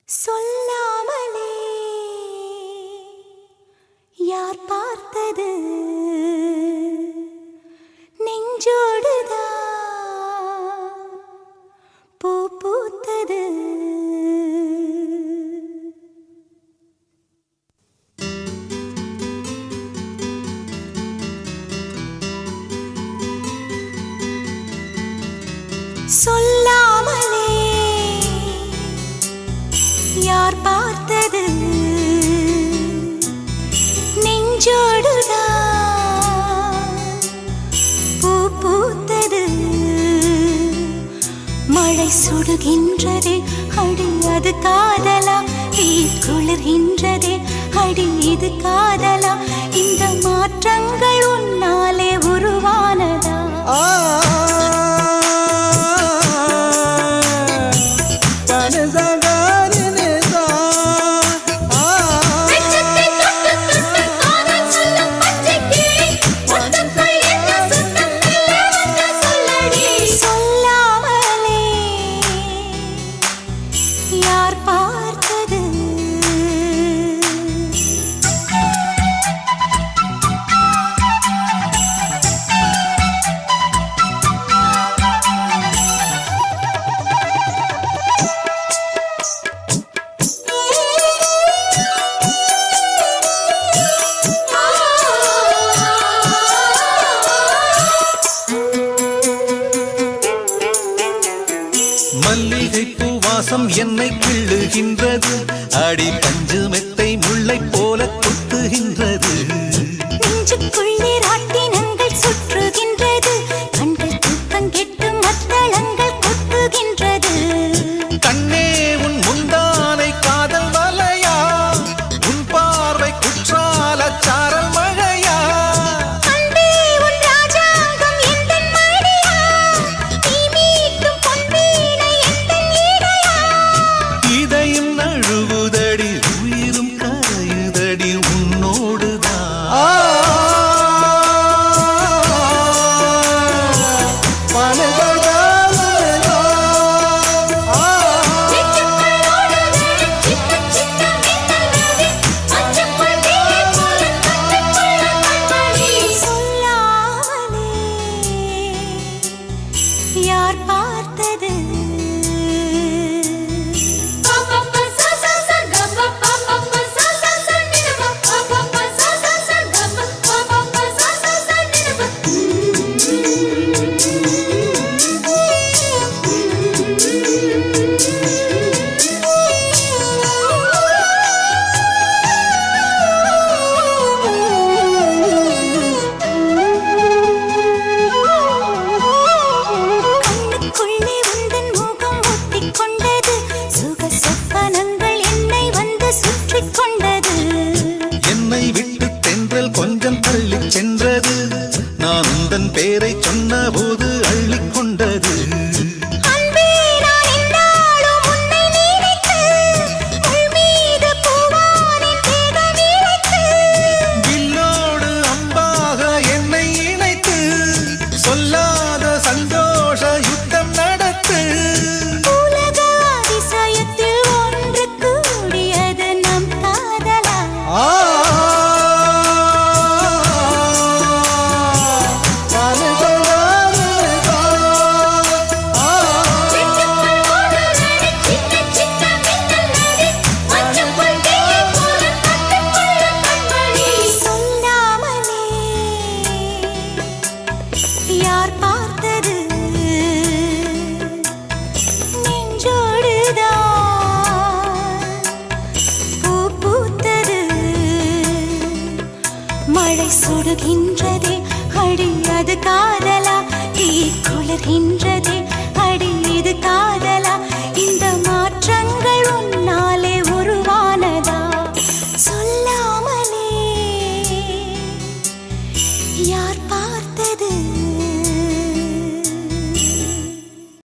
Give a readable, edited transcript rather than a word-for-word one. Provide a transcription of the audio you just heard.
சொல்லாமலே யார் பார்த்தது நெஞ்சோடுதான் பூ பூத்தது. சொல்லாமலே யார் பார்த்தது நெஞ்சோடுதான் பூ பூத்தது. மழை சுடுகின்றதே அடி அது காதலா, தீ குளிர்கின்றதே அடி இது காதலா, இந்த மாற்றங்கள் உன்னாலே உருவானதா? மல்லிகை பூவாசம் என்னை கிள்ளுகின்றது, அடி பஞ்சு மெத்தை முல்லை போல கொத்துகின்றது. நெஞ்சுக்குள்ளே ராட்டினங்கள் சுற்றுகின்றது, கண்கள் தூக்கம் கெட்டு மத்தளங்கள் கொட்டுகின்றது. கண்ணே உன் முந்தானை காதல் வலையா, உன் பார்வை குற்றால சாரல் மழையா, அன்பே உன் ராஜாங்கம் எந்தன் மடியா, நீ மீட்டும் பொன்வீணை எந்தன் இடையா. இதையும் நழுவுதடி உயிரும் கரையுதடி உன்னோடுதான். யார் பார்த்தது என்னை விட்டு தென்றல் கொஞ்சம் தள்ளி சென்றது, நான் உந்தன் பேரை சொன்ன போது அள்ளிக் கொண்டது. வில்லோடு அம்பாக என்னை இணைத்து சொல்லாத சந்தோஷ யுத்தம் நடத்து. யார் பார்த்தது நெஞ்சோடுதான் பூ பூத்தது. மழை சுடுகின்றதே அடி அது காதலா, தீ குளிர்கின்றதே அடி இது காதலா.